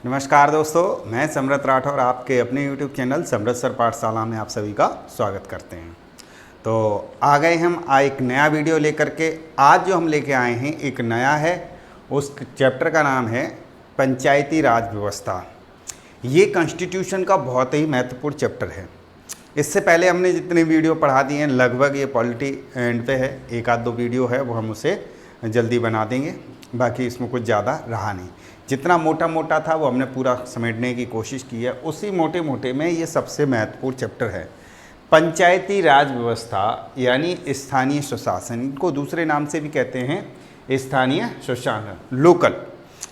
नमस्कार दोस्तों, मैं समृत राठौर आपके अपने YouTube चैनल समृत सर पाठशाला में आप सभी का स्वागत करते हैं। तो आ गए हम एक नया वीडियो लेकर के। आज जो हम लेके आए हैं एक नया है, उस चैप्टर का नाम है पंचायती राज व्यवस्था। ये कॉन्स्टिट्यूशन का बहुत ही महत्वपूर्ण चैप्टर है। इससे पहले हमने जितने वीडियो पढ़ा दिए हैं लगभग ये पॉलिटी एंड पे है, एक आध दो वीडियो है वो हम उसे जल्दी बना देंगे, बाकी इसमें कुछ ज़्यादा रहा नहीं। जितना मोटा मोटा था वो हमने पूरा समेटने की कोशिश की है, उसी मोटे मोटे में ये सबसे महत्वपूर्ण चैप्टर है। पंचायती राज व्यवस्था यानी स्थानीय स्वशासन, इनको दूसरे नाम से भी कहते हैं स्थानीय स्वशासन, लोकल,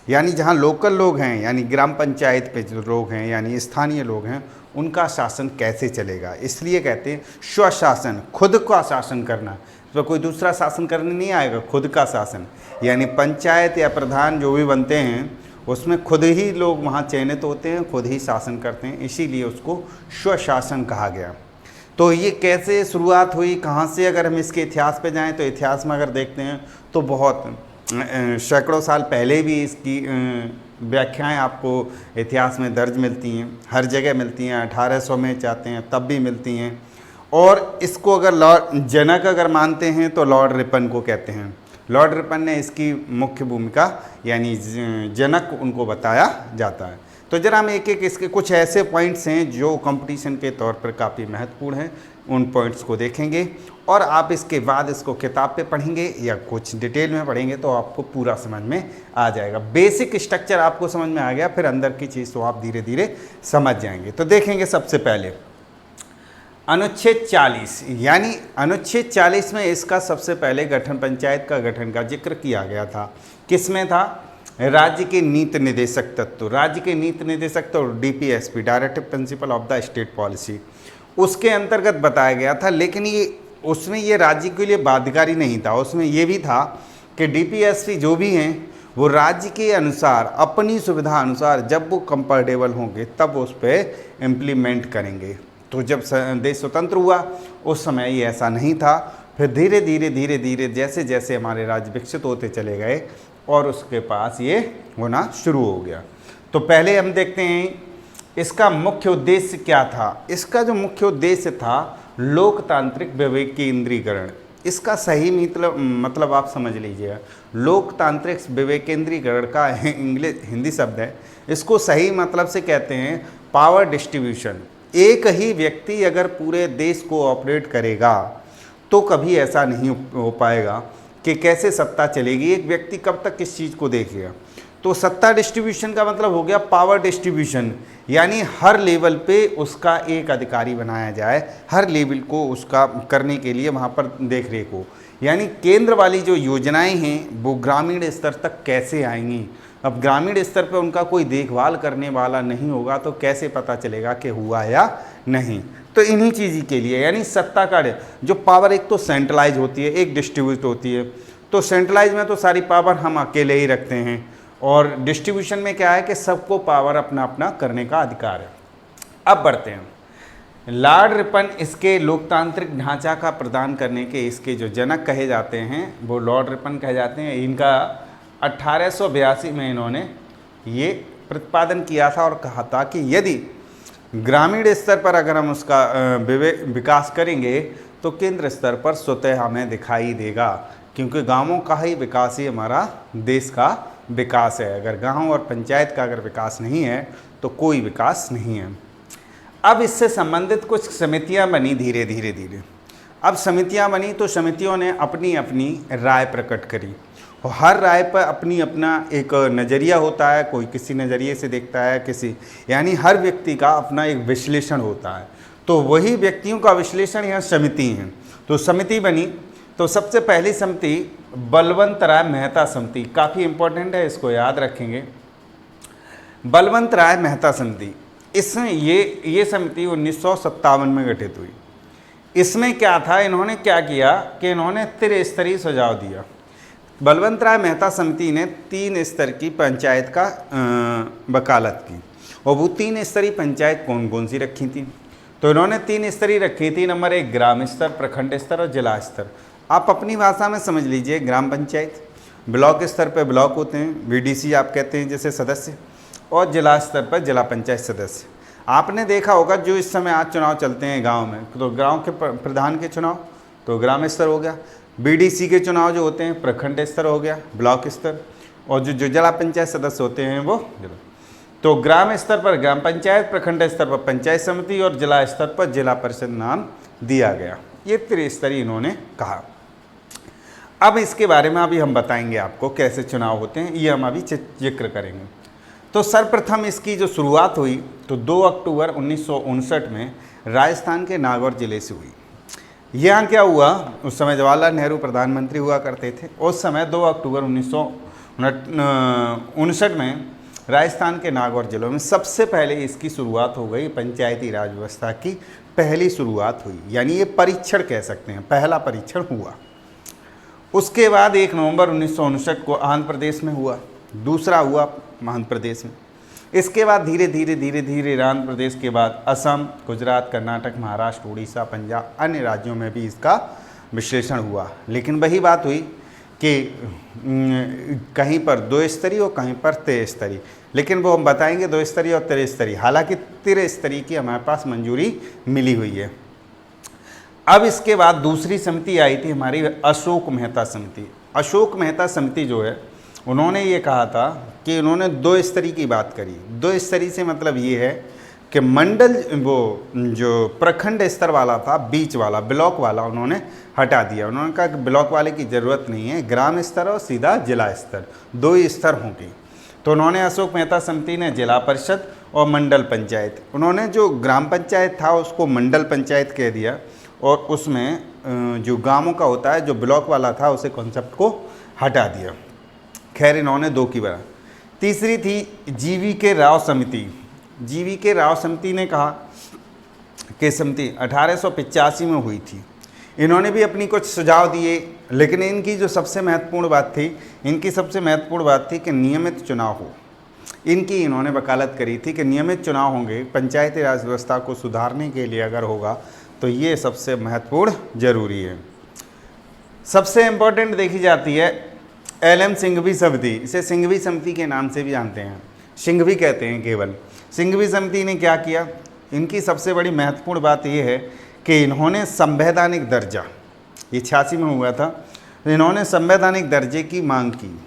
यानी जहाँ लोकल लोग हैं यानी ग्राम पंचायत पे जो लोग हैं यानी स्थानीय लोग हैं उनका शासन कैसे चलेगा, इसलिए कहते हैं स्वशासन, खुद का शासन करना। तो कोई दूसरा शासन करने नहीं आएगा, खुद का शासन। यानी पंचायत या प्रधान जो भी बनते हैं उसमें खुद ही लोग वहाँ चयनित होते हैं, खुद ही शासन करते हैं, इसीलिए उसको स्वशासन कहा गया। तो ये कैसे शुरुआत हुई, कहाँ से, अगर हम इसके इतिहास पे जाएं तो इतिहास में अगर देखते हैं तो बहुत सैकड़ों साल पहले भी इसकी व्याख्याएं आपको इतिहास में दर्ज मिलती हैं, हर जगह मिलती हैं। 1800 में चाहते हैं तब भी मिलती हैं। और इसको अगर लॉर्ड जनक अगर मानते हैं तो लॉर्ड रिपन को कहते हैं। लॉर्ड रिपन ने इसकी मुख्य भूमिका यानी जनक उनको बताया जाता है। तो जरा हम एक एक इसके कुछ ऐसे पॉइंट्स हैं जो कंपटीशन के तौर पर काफ़ी महत्वपूर्ण हैं, उन पॉइंट्स को देखेंगे और आप इसके बाद इसको किताब पे पढ़ेंगे या कुछ डिटेल में पढ़ेंगे तो आपको पूरा समझ में आ जाएगा। बेसिक स्ट्रक्चर आपको समझ में आ गया, फिर अंदर की चीज़ तो आप धीरे धीरे समझ जाएंगे। तो देखेंगे सबसे पहले अनुच्छेद 40, यानी अनुच्छेद 40 में इसका सबसे पहले गठन, पंचायत का गठन का जिक्र किया गया था। किसमें था? राज्य के नीति निर्देशक तत्व, राज्य के नीति निर्देशक तत्व DPSP, directive principle of the state policy, उसके अंतर्गत बताया गया था। लेकिन ये उसमें ये राज्य के लिए बाध्यकारी नहीं था, उसमें ये भी था कि डीपीएसपी जो भी हैं वो राज्य के अनुसार अपनी सुविधा अनुसार जब वो कंफर्टेबल होंगे तब उस पर इम्प्लीमेंट करेंगे। तो जब देश स्वतंत्र हुआ उस समय ये ऐसा नहीं था। फिर धीरे धीरे जैसे जैसे हमारे राज्य विकसित होते चले गए और उसके पास ये होना शुरू हो गया। तो पहले हम देखते हैं इसका मुख्य उद्देश्य क्या था। इसका जो मुख्य उद्देश्य था लोकतांत्रिक विवेकेंद्रीकरण। इसका सही मतलब आप समझ लीजिएगा, लोकतांत्रिक विवेकेंद्रीकरण का हिंदी शब्द है, इसको सही मतलब से कहते हैं पावर डिस्ट्रीब्यूशन। एक ही व्यक्ति अगर पूरे देश को ऑपरेट करेगा तो कभी ऐसा नहीं हो पाएगा कि कैसे सत्ता चलेगी, एक व्यक्ति कब तक किस चीज़ को देखेगा। तो सत्ता डिस्ट्रीब्यूशन का मतलब हो गया पावर डिस्ट्रीब्यूशन, यानी हर लेवल पे उसका एक अधिकारी बनाया जाए, हर लेवल को उसका करने के लिए वहाँ पर देख रेख हो। यानी केंद्र वाली जो योजनाएं हैं वो ग्रामीण स्तर तक कैसे आएंगी। अब ग्रामीण स्तर पर उनका कोई देखभाल करने वाला नहीं होगा तो कैसे पता चलेगा कि हुआ या नहीं। तो इन्हीं चीज़ के लिए यानी सत्ता का जो पावर, एक तो सेंट्रलाइज होती है, एक डिस्ट्रीब्यूट होती है। तो सेंट्रलाइज में तो सारी पावर हम अकेले ही रखते हैं और डिस्ट्रीब्यूशन में क्या है कि सबको पावर अपना अपना करने का अधिकार है। अब बढ़ते हैं, लॉर्ड रिपन इसके लोकतांत्रिक ढांचा का प्रदान करने के इसके जो जनक कहे जाते हैं वो लॉर्ड रिपन कहे जाते हैं। इनका 1882 में इन्होंने ये प्रतिपादन किया था और कहा था कि यदि ग्रामीण स्तर पर अगर हम उसका विकास करेंगे तो केंद्र स्तर पर स्वतः हमें दिखाई देगा, क्योंकि गांवों का ही विकास ही हमारा देश का विकास है। अगर गांव और पंचायत का अगर विकास नहीं है तो कोई विकास नहीं है। अब इससे संबंधित कुछ समितियां बनी धीरे धीरे। अब समितियां बनी तो समितियों ने अपनी अपनी राय प्रकट करी और हर राय पर अपनी अपना एक नज़रिया होता है, कोई किसी नज़रिए से देखता है, किसी यानी हर व्यक्ति का अपना एक विश्लेषण होता है। तो वही व्यक्तियों का विश्लेषण यहाँ समिति है। तो समिति बनी, तो सबसे पहली समिति बलवंत राय मेहता समिति, काफ़ी इम्पोर्टेंट है, इसको याद रखेंगे। बलवंत राय मेहता समिति, इसमें ये समिति 1957 में गठित हुई। इसमें क्या था, इन्होंने क्या किया कि इन्होंने त्रिस्तरीय सुझाव दिया। बलवंत राय मेहता समिति ने 3 स्तर की पंचायत का वकालत की और वो 3 स्तरीय पंचायत कौन कौन सी रखी थी। तो इन्होंने 3 स्तरीय रखी थी। नंबर 1 ग्राम स्तर, प्रखंड स्तर और जिला स्तर। आप अपनी भाषा में समझ लीजिए, ग्राम पंचायत, ब्लॉक स्तर पे ब्लॉक होते हैं, वीडीसी आप कहते हैं जैसे सदस्य, और जिला स्तर पर जिला पंचायत सदस्य। आपने देखा होगा जो इस समय आज चुनाव चलते हैं गांव में, तो गांव के प्रधान के चुनाव तो ग्राम स्तर हो गया, बीडीसी के चुनाव जो होते हैं प्रखंड स्तर हो गया, ब्लॉक स्तर, और जो जिला पंचायत सदस्य होते हैं वो जिला। तो ग्राम स्तर पर ग्राम पंचायत, प्रखंड स्तर पर पंचायत समिति और जिला स्तर पर जिला परिषद नाम दिया गया। ये त्रिस्तरीय इन्होंने कहा। अब इसके बारे में अभी हम बताएंगे आपको कैसे चुनाव होते हैं, ये हम अभी जिक्र करेंगे। तो सर्वप्रथम इसकी जो शुरुआत हुई तो 2 अक्टूबर 1959 में राजस्थान के नागौर जिले से हुई। यहाँ क्या हुआ, उस समय जवाहरलाल नेहरू प्रधानमंत्री हुआ करते थे। उस समय 2 अक्टूबर 1959 में राजस्थान के नागौर जिलों में सबसे पहले इसकी शुरुआत हो गई। पंचायती राज व्यवस्था की पहली शुरुआत हुई, यानी ये परीक्षण कह सकते हैं, पहला परीक्षण हुआ। उसके बाद 1 नवंबर 1959 को आंध्र प्रदेश में हुआ, दूसरा हुआ मध्य प्रदेश में। इसके बाद धीरे धीरे आंध्र प्रदेश के बाद असम, गुजरात, कर्नाटक, महाराष्ट्र, उड़ीसा, पंजाब, अन्य राज्यों में भी इसका विश्लेषण हुआ। लेकिन वही बात हुई कि कहीं पर 2 स्तरीय और कहीं पर 3 स्तरीय, लेकिन वो हम बताएंगे 2 स्तरीय और 3 स्तरीय। हालांकि 3 स्तरीय की हमारे पास मंजूरी मिली हुई है। अब इसके बाद दूसरी समिति आई थी हमारी अशोक मेहता समिति। अशोक मेहता समिति जो है उन्होंने ये कहा था कि उन्होंने 2 स्तरीय की बात करी। 2 स्तरीय से मतलब ये है कि मंडल, वो जो प्रखंड स्तर वाला था, बीच वाला ब्लॉक वाला उन्होंने हटा दिया। उन्होंने कहा कि ब्लॉक वाले की ज़रूरत नहीं है, ग्राम स्तर और सीधा जिला स्तर, 2 ही स्तर होंगे। तो उन्होंने अशोक मेहता समिति ने जिला परिषद और मंडल पंचायत, उन्होंने जो ग्राम पंचायत था उसको मंडल पंचायत कह दिया, और उसमें जो गांवों का होता है, जो ब्लॉक वाला था, उसे कॉन्सेप्ट को हटा दिया। खैर इन्होंने 2 की बना। तीसरी थी जीवी के राव समिति। जीवी के राव समिति ने कहा कि समिति 1885 में हुई थी। इन्होंने भी अपनी कुछ सुझाव दिए, लेकिन इनकी जो सबसे महत्वपूर्ण बात थी कि नियमित चुनाव हो। इनकी इन्होंने वकालत करी थी कि नियमित चुनाव होंगे, पंचायती राज व्यवस्था को सुधारने के लिए अगर होगा तो ये सबसे महत्वपूर्ण जरूरी है। सबसे इम्पोर्टेंट देखी जाती है एलएम सिंघवी समिति। इसे सिंघवी समिति के नाम से भी जानते हैं, सिंघवी कहते हैं केवल। सिंघवी समिति ने क्या किया, इनकी सबसे बड़ी महत्वपूर्ण बात यह है कि इन्होंने संवैधानिक दर्जा, ये 86 में हुआ था, इन्होंने संवैधानिक दर्जे की मांग की।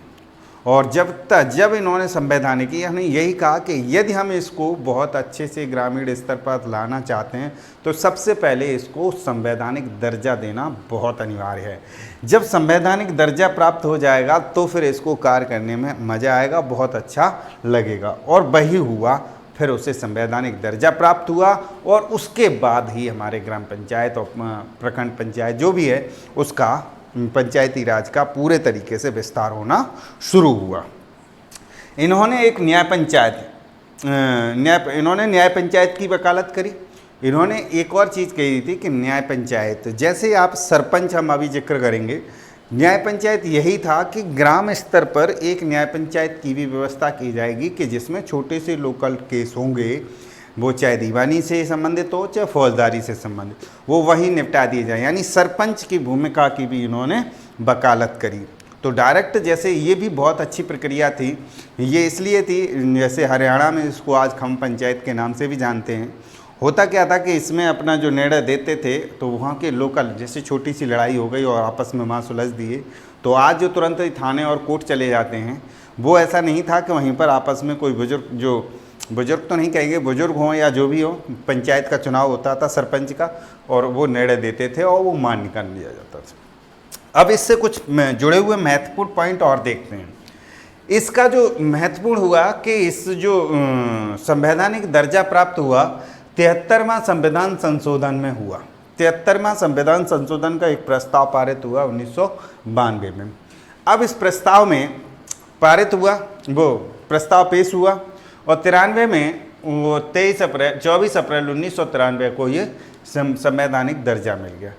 और जब इन्होंने संवैधानिक की, यानी यही कहा कि यदि हम इसको बहुत अच्छे से ग्रामीण स्तर पर लाना चाहते हैं तो सबसे पहले इसको संवैधानिक दर्जा देना बहुत अनिवार्य है। जब संवैधानिक दर्जा प्राप्त हो जाएगा तो फिर इसको कार्य करने में मज़ा आएगा, बहुत अच्छा लगेगा। और वही हुआ, फिर उसे संवैधानिक दर्जा प्राप्त हुआ और उसके बाद ही हमारे ग्राम पंचायत और प्रखंड पंचायत जो भी है उसका पंचायती राज का पूरे तरीके से विस्तार होना शुरू हुआ। इन्होंने एक न्याय पंचायत की वकालत करी। इन्होंने एक और चीज़ कही थी कि न्याय पंचायत, जैसे आप सरपंच हम अभी जिक्र करेंगे, न्याय पंचायत यही था कि ग्राम स्तर पर एक न्याय पंचायत की भी व्यवस्था की जाएगी कि जिसमें छोटे से लोकल केस होंगे, वो चाहे दीवानी से संबंधित हो चाहे फौजदारी से संबंधित, वो वहीं निपटा दिए जाए। यानी सरपंच की भूमिका की भी इन्होंने वकालत करी। तो डायरेक्ट, जैसे ये भी बहुत अच्छी प्रक्रिया थी, ये इसलिए थी, जैसे हरियाणा में इसको आज खम पंचायत के नाम से भी जानते हैं। होता क्या था कि इसमें अपना जो निर्णय देते थे तो वहाँ के लोकल, जैसे छोटी सी लड़ाई हो गई और आपस में वहाँ सुलझ दिए, तो आज जो तुरंत ही थाने और कोर्ट चले जाते हैं, वो ऐसा नहीं था कि वहीं पर आपस में कोई बुजुर्ग तो नहीं कहेंगे, बुजुर्ग हों या जो भी हो, पंचायत का चुनाव होता था सरपंच का, और वो निर्णय देते थे और वो मान्य कर लिया जाता था। अब इससे कुछ जुड़े हुए महत्वपूर्ण पॉइंट और देखते हैं। इसका जो महत्वपूर्ण हुआ कि इस जो संवैधानिक दर्जा प्राप्त हुआ 73वां संविधान संशोधन में हुआ। 73वां संविधान संशोधन का एक प्रस्ताव पारित हुआ 1992 में। अब इस प्रस्ताव में पारित हुआ, वो प्रस्ताव पेश हुआ और 93 में वो 24 अप्रैल 1993 को ये संवैधानिक दर्जा मिल गया।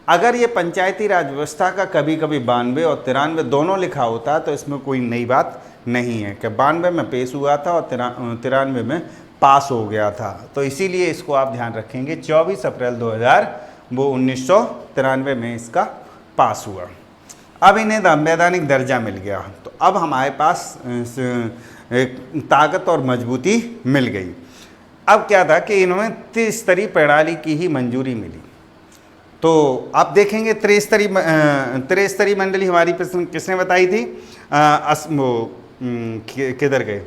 अगर ये पंचायती राज व्यवस्था का कभी 92 और 93 दोनों लिखा होता तो इसमें कोई नई बात नहीं है कि 92 में पेश हुआ था और 93 में पास हो गया था। तो इसीलिए इसको आप ध्यान रखेंगे, 24 अप्रैल 2000 वो 1993 में इसका पास हुआ। अब इन्हें संवैधानिक दर्जा मिल गया, तो अब हमारे पास एक ताकत और मजबूती मिल गई। अब क्या था कि इन्होंने त्रिस्तरीय प्रणाली की ही मंजूरी मिली। तो आप देखेंगे त्रिस्तरीय मंडली हमारी किसने बताई थी? किधर गए?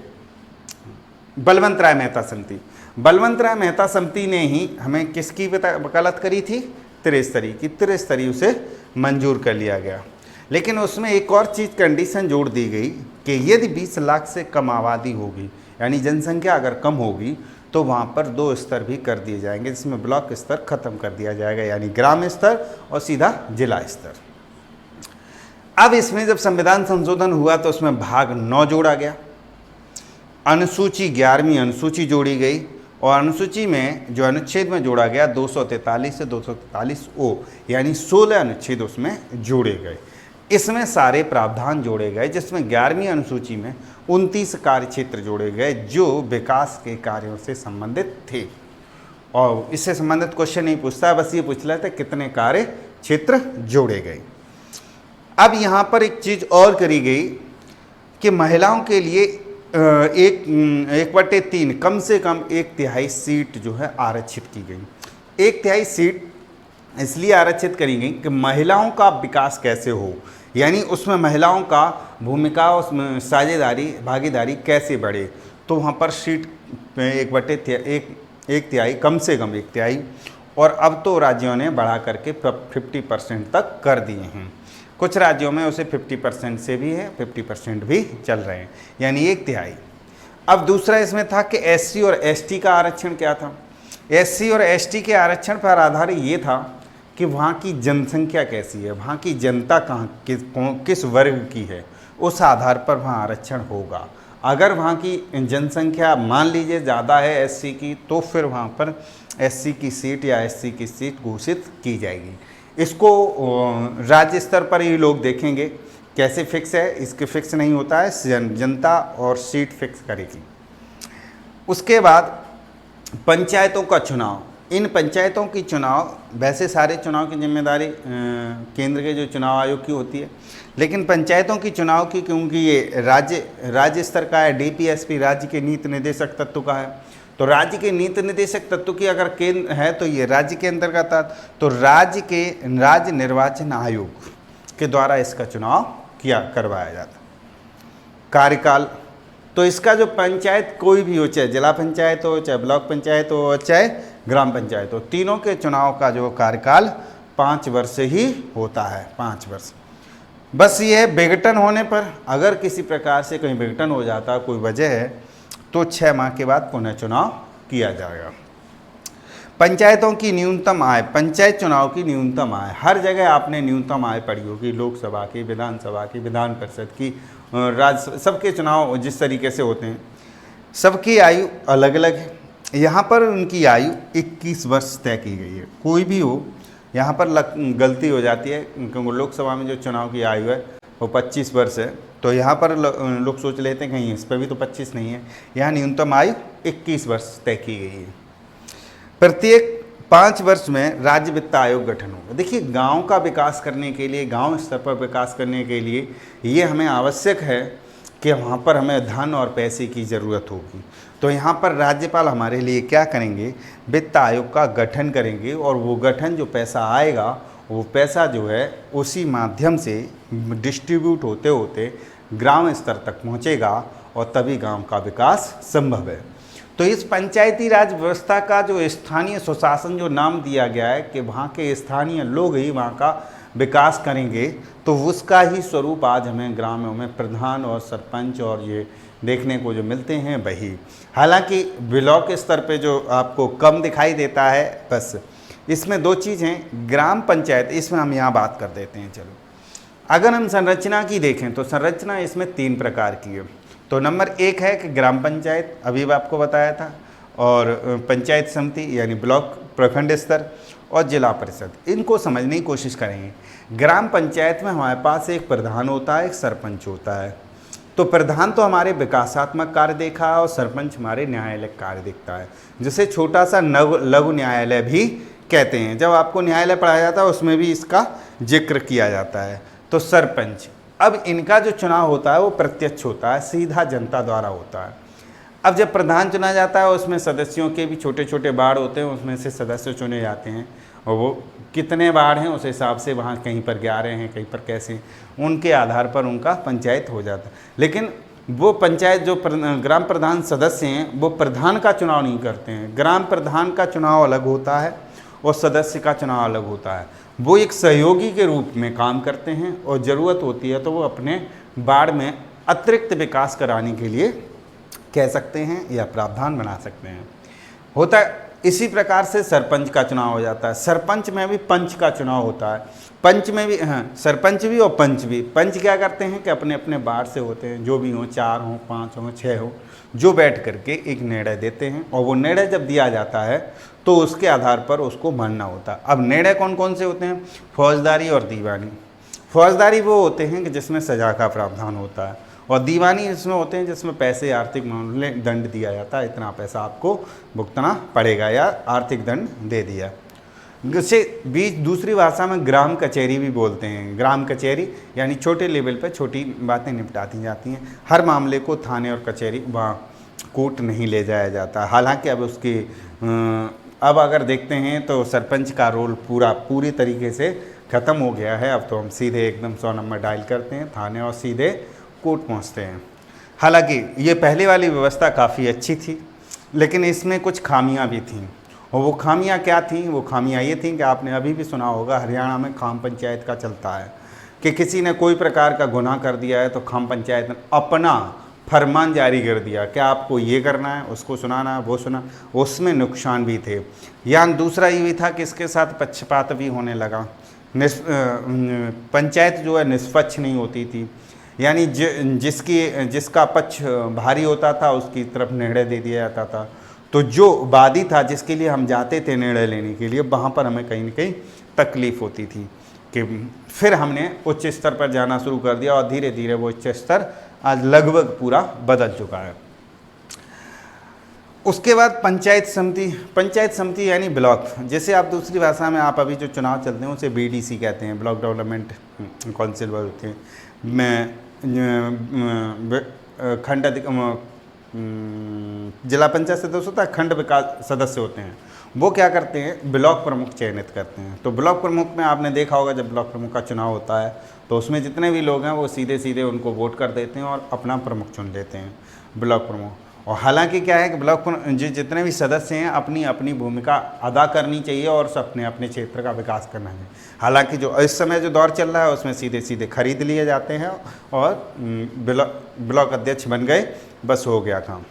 बलवंत राय मेहता समिति। बलवंत राय मेहता समिति ने ही हमें किसकी वकालत करी थी? त्रिस्तरीय की। त्रिस्तरीय उसे मंजूर कर लिया गया, लेकिन उसमें एक और चीज़ कंडीशन जोड़ दी गई कि यदि 20 लाख से कम आबादी होगी, यानी जनसंख्या अगर कम होगी, तो वहाँ पर 2 स्तर भी कर दिए जाएंगे, जिसमें ब्लॉक स्तर खत्म कर दिया जाएगा, यानी ग्राम स्तर और सीधा जिला स्तर। अब इसमें जब संविधान संशोधन हुआ तो उसमें भाग 9 जोड़ा गया, अनुसूची 11वीं अनुसूची जोड़ी गई, और अनुसूची में जो अनुच्छेद में जोड़ा गया 243 से 243O, यानी 16 अनुच्छेद उसमें जोड़े गए। इसमें सारे प्रावधान जोड़े गए, जिसमें 11वीं अनुसूची में 29 कार्य क्षेत्र जोड़े गए जो विकास के कार्यों से संबंधित थे। और इससे संबंधित क्वेश्चन नहीं पूछता है, बस ये पूछ लेते कितने कार्य क्षेत्र जोड़े गए। अब यहाँ पर एक चीज़ और करी गई कि महिलाओं के लिए 1/3 कम से कम 1/3 सीट जो है आरक्षित की गई। 1/3 सीट इसलिए आरक्षित करी गई कि महिलाओं का विकास कैसे हो, यानी उसमें महिलाओं का भूमिका, उसमें साझेदारी, भागीदारी कैसे बढ़े। तो वहाँ पर सीट 1/3 कम से कम 1/3, और अब तो राज्यों ने बढ़ा करके 50% तक कर दिए हैं। कुछ राज्यों में उसे 50% से भी है, 50% भी चल रहे हैं, यानी 1/3। अब दूसरा इसमें था कि SC और ST का आरक्षण क्या था। SC और ST के आरक्षण पर आधारित ये था कि वहाँ की जनसंख्या कैसी है, वहाँ की जनता किस वर्ग की है, उस आधार पर वहाँ आरक्षण होगा। अगर वहाँ की जनसंख्या मान लीजिए ज़्यादा है SC की, तो फिर वहाँ पर SC की सीट या SC की सीट घोषित की जाएगी। इसको राज्य स्तर पर ही लोग देखेंगे कैसे फिक्स है, इसके फिक्स नहीं होता है, जनता और सीट फिक्स करेगी। उसके बाद पंचायतों का चुनाव। इन पंचायतों की चुनाव, वैसे सारे चुनाव की जिम्मेदारी केंद्र के जो चुनाव आयोग की होती है, लेकिन पंचायतों की चुनाव की, क्योंकि ये राज्य स्तर का है, DPSP राज्य के नीति निर्देशक तत्व का है, तो राज्य के नीति निर्देशक तत्व की अगर केंद्र है तो ये राज्य के अंतर्गत आता, तो राज्य निर्वाचन आयोग के द्वारा इसका चुनाव करवाया जाता। कार्यकाल, तो इसका जो पंचायत कोई भी हो, चाहे जिला पंचायत हो, चाहे ब्लॉक पंचायत हो, चाहे ग्राम पंचायत हो, तीनों के चुनाव का जो कार्यकाल 5 वर्ष ही होता है, 5 वर्ष। बस ये विघटन होने पर, अगर किसी प्रकार से कहीं विघटन हो जाता, कोई वजह है, तो 6 माह के बाद पुनः चुनाव किया जाएगा। पंचायतों की न्यूनतम आय, पंचायत चुनाव की न्यूनतम आय, हर जगह आपने न्यूनतम आय पढ़ी होगी, लोकसभा की, विधानसभा की, विधान परिषद की, राज्य, सबके चुनाव जिस तरीके से होते हैं, सबकी आयु अलग अलग है। यहाँ पर उनकी आयु 21 वर्ष तय की गई है। कोई भी हो, यहाँ पर गलती हो जाती है, क्योंकि लोकसभा में जो चुनाव की आयु है वो 25 वर्ष है, तो यहाँ पर लोग सोच लेते हैं कहीं इस पर भी तो 25 नहीं है। यहाँ न्यूनतम आयु 21 वर्ष तय की गई है। प्रत्येक 5 वर्ष में राज्य वित्त आयोग गठन होगा। देखिए, गांव का विकास करने के लिए, गांव स्तर पर विकास करने के लिए ये हमें आवश्यक है कि वहाँ पर हमें धन और पैसे की ज़रूरत होगी। तो यहाँ पर राज्यपाल हमारे लिए क्या करेंगे, वित्त आयोग का गठन करेंगे, और वो गठन जो पैसा आएगा, वो पैसा जो है उसी माध्यम से डिस्ट्रीब्यूट होते होते ग्राम स्तर तक पहुँचेगा, और तभी गांव का विकास संभव है। तो इस पंचायती राज व्यवस्था का जो स्थानीय सुशासन जो नाम दिया गया है कि वहाँ के स्थानीय लोग ही वहाँ का विकास करेंगे, तो उसका ही स्वरूप आज हमें ग्रामों में प्रधान और सरपंच और ये देखने को जो मिलते हैं वही। हालांकि ब्लॉक स्तर पे जो आपको कम दिखाई देता है, बस इसमें 2 चीज़ हैं। ग्राम पंचायत, इसमें हम यहाँ बात कर देते हैं। चलो, अगर हम संरचना की देखें तो संरचना इसमें 3 प्रकार की है। तो नंबर 1 है कि ग्राम पंचायत, अभी आपको बताया था, और पंचायत समिति यानी ब्लॉक प्रखंड स्तर, और जिला परिषद। इनको समझने की कोशिश करेंगे। ग्राम पंचायत में हमारे पास एक प्रधान होता है, एक सरपंच होता है। तो प्रधान तो हमारे विकासात्मक कार्य देखा, और सरपंच हमारे न्यायालयिक कार्य देखता है, जिसे छोटा सा लघु न्यायालय भी कहते हैं। जब आपको न्यायालय पढ़ाया जाता है उसमें भी इसका जिक्र किया जाता है। तो सरपंच, अब इनका जो चुनाव होता है वो प्रत्यक्ष होता है, सीधा जनता द्वारा होता है। अब जब प्रधान चुना जाता है उसमें सदस्यों के भी छोटे छोटे वार्ड होते हैं, उसमें से सदस्य चुने जाते हैं और वो कितने वार्ड हैं उस हिसाब से, वहाँ कहीं पर 11 हैं, कहीं पर कैसे, उनके आधार पर उनका पंचायत हो जाता है। लेकिन वो पंचायत जो ग्राम प्रधान सदस्य हैं वो प्रधान का चुनाव नहीं करते हैं। ग्राम प्रधान का चुनाव अलग होता है और सदस्य का चुनाव अलग होता है। वो एक सहयोगी के रूप में काम करते हैं और ज़रूरत होती है तो वो अपने वार्ड में अतिरिक्त विकास कराने के लिए कह सकते हैं या प्रावधान बना सकते हैं। होता है इसी प्रकार से सरपंच का चुनाव हो जाता है। सरपंच में भी पंच का चुनाव होता है। पंच में भी सरपंच भी और पंच भी। पंच क्या करते हैं कि अपने अपने वार्ड से होते हैं, जो भी हों, 4 हों, 5 हों, 6 हों, जो बैठ करके एक निर्णय देते हैं और वो निर्णय जब दिया जाता है तो उसके आधार पर उसको मानना होता है। अब निर्णय कौन कौन से होते हैं? फौजदारी और दीवानी। फौजदारी वो होते हैं कि जिसमें सजा का प्रावधान होता है और दीवानी इसमें होते हैं जिसमें पैसे, आर्थिक मामले दंड दिया जाता है, इतना पैसा आपको भुगतना पड़ेगा या आर्थिक दंड दे दिया। इससे बीच दूसरी भाषा में ग्राम कचहरी भी बोलते हैं। ग्राम कचहरी यानी छोटे लेवल पर छोटी बातें निपटाती जाती हैं। हर मामले को थाने और कचहरी वहाँ कोर्ट नहीं ले जाया जाता। हालांकि अब उसकी अब अगर देखते हैं तो सरपंच का रोल पूरी तरीके से ख़त्म हो गया है। अब तो हम सीधे एकदम 100 नंबर डायल करते हैं थाने और सीधे कोर्ट पहुंचते हैं। हालांकि ये पहले वाली व्यवस्था काफ़ी अच्छी थी, लेकिन इसमें कुछ खामियां भी थीं। और वो खामियां क्या थीं? वो खामियां ये थीं कि आपने अभी भी सुना होगा हरियाणा में खाम पंचायत का चलता है कि किसी ने कोई प्रकार का गुनाह कर दिया है तो खाम पंचायत ने अपना फरमान जारी कर दिया कि आपको ये करना है, उसको सुनाना है, वो सुना। उसमें नुकसान भी थे। या दूसरा ये भी था कि इसके साथ पक्षपात भी होने लगा। पंचायत जो है निष्पक्ष नहीं होती थी, यानी जिसका पक्ष भारी होता था उसकी तरफ निर्णय दे दिया जाता था। तो जो वादी था जिसके लिए हम जाते थे निर्णय लेने के लिए, वहाँ पर हमें कहीं न कहीं तकलीफ़ होती थी कि फिर हमने उच्च स्तर पर जाना शुरू कर दिया और धीरे धीरे वो उच्च स्तर आज लगभग पूरा बदल चुका है। उसके बाद पंचायत समिति यानी ब्लॉक, जैसे आप दूसरी भाषा में आप अभी जो चुनाव चलते हैं उसे BDC कहते हैं, ब्लॉक डेवलपमेंट काउंसिल होते हैं। जिला पंचायत सदस्य होता है, खंड विकास सदस्य होते हैं। वो क्या करते हैं? ब्लॉक प्रमुख चयनित करते हैं। तो ब्लॉक प्रमुख में आपने देखा होगा जब ब्लॉक प्रमुख का चुनाव होता है तो उसमें जितने भी लोग हैं वो सीधे सीधे उनको वोट कर देते हैं और अपना प्रमुख चुन लेते हैं, ब्लॉक प्रमुख। और हालांकि क्या है कि ब्लॉक जितने भी सदस्य हैं अपनी अपनी भूमिका अदा करनी चाहिए और अपने अपने क्षेत्र का विकास करना चाहिए। हालांकि जो इस समय जो दौर चल रहा है उसमें सीधे सीधे खरीद लिए जाते हैं और ब्लॉक अध्यक्ष बन गए, बस हो गया काम।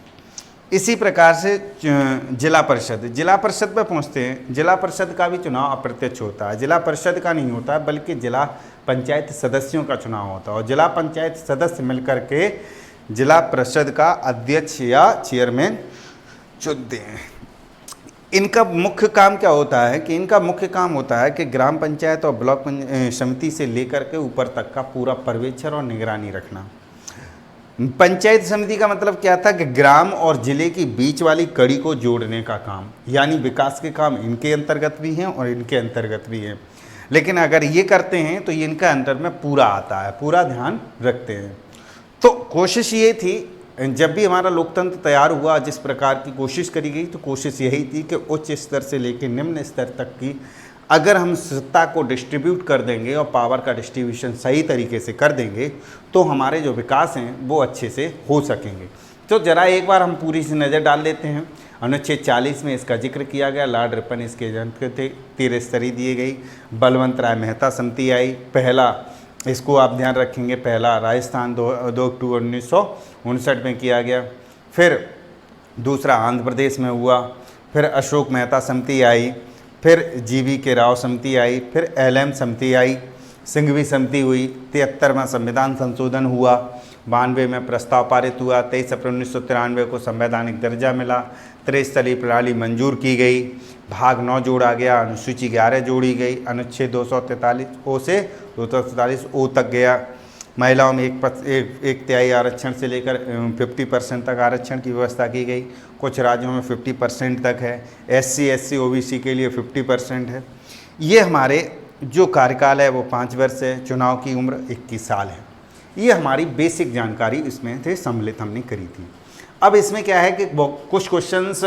इसी प्रकार से जिला परिषद पे पहुंचते हैं। जिला परिषद का भी चुनाव अप्रत्यक्ष होता है। जिला परिषद का नहीं होता है बल्कि जिला पंचायत सदस्यों का चुनाव होता है और जिला पंचायत सदस्य मिलकर के जिला परिषद का अध्यक्ष या चेयरमैन चुनते हैं। इनका मुख्य काम क्या होता है कि इनका मुख्य काम होता है कि ग्राम पंचायत और ब्लॉक समिति से लेकर के ऊपर तक का पूरा पर्यवेक्षण और निगरानी रखना। पंचायत समिति का मतलब क्या था कि ग्राम और जिले की बीच वाली कड़ी को जोड़ने का काम, यानी विकास के काम इनके अंतर्गत भी हैं और इनके अंतर्गत भी हैं। लेकिन अगर ये करते हैं तो ये इनका अंतर में पूरा आता है, पूरा ध्यान रखते हैं। तो कोशिश ये थी, जब भी हमारा लोकतंत्र तैयार हुआ जिस प्रकार की कोशिश करी गई तो कोशिश यही थी कि उच्च स्तर से लेकर निम्न स्तर तक की अगर हम सत्ता को डिस्ट्रीब्यूट कर देंगे और पावर का डिस्ट्रीब्यूशन सही तरीके से कर देंगे तो हमारे जो विकास हैं वो अच्छे से हो सकेंगे। तो ज़रा एक बार हम पूरी सी नज़र डाल लेते हैं। अनुच्छेद 40 में इसका जिक्र किया गया। लॉर्ड रिपन इसके जनक थे। 13 स्तरीय दी गई। बलवंत राय मेहता समिति आई। पहला, इसको आप ध्यान रखेंगे, पहला राजस्थान 2 अक्टूबर 1959 में किया गया। फिर दूसरा आंध्र प्रदेश में हुआ। फिर अशोक मेहता समिति आई। फिर GV के राव समिति आई। फिर LM समिति आई। सिंघवी समिति हुई। 73वां संविधान संशोधन हुआ। 92 में प्रस्ताव पारित हुआ। 23 अप्रैल 1993 को संवैधानिक दर्जा मिला। त्रिस्तरीय प्रणाली मंजूर की गई। भाग 9 जोड़ा गया। अनुसूची 11 जोड़ी गई। अनुच्छेद 243 ओ से 243 ओ तक गया। महिलाओं में एक तिहाई आरक्षण से लेकर 50% तक आरक्षण की व्यवस्था की गई। कुछ राज्यों में 50% तक है। SC SC OBC के लिए 50% है। ये हमारे जो कार्यकाल है वो 5 वर्ष है, चुनाव की उम्र 21 साल है। ये हमारी बेसिक जानकारी इसमें थे सम्मिलित हमने करी थी। अब इसमें क्या है कि कुछ क्वेश्चंस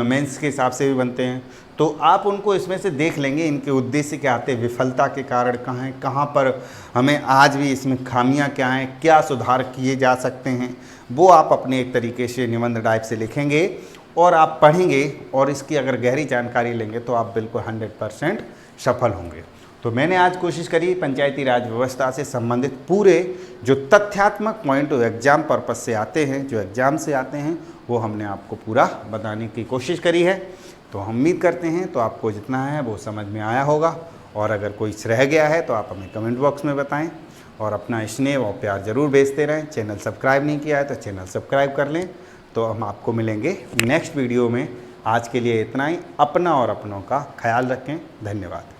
मेंस के हिसाब से भी बनते हैं, तो आप उनको इसमें से देख लेंगे, इनके उद्देश्य क्या आते हैं, विफलता के कारण कहाँ हैं, कहाँ पर हमें आज भी इसमें खामियां क्या हैं, क्या सुधार किए जा सकते हैं, वो आप अपने एक तरीके से निबंध टाइप से लिखेंगे और आप पढ़ेंगे और इसकी अगर गहरी जानकारी लेंगे तो आप बिल्कुल 100% सफल होंगे। तो मैंने आज कोशिश करी पंचायती राज व्यवस्था से संबंधित पूरे जो तथ्यात्मक पॉइंट एग्ज़ाम पर्पज से आते हैं, जो एग्ज़ाम से आते हैं, वो हमने आपको पूरा बताने की कोशिश करी है। तो हम उम्मीद करते हैं तो आपको जितना है वो समझ में आया होगा, और अगर कोई रह गया है तो आप हमें कमेंट बॉक्स में बताएं और अपना स्नेह और प्यार ज़रूर भेजते रहें। चैनल सब्सक्राइब नहीं किया है तो चैनल सब्सक्राइब कर लें। तो हम आपको मिलेंगे नेक्स्ट वीडियो में। आज के लिए इतना ही। अपना और अपनों का ख्याल रखें। धन्यवाद।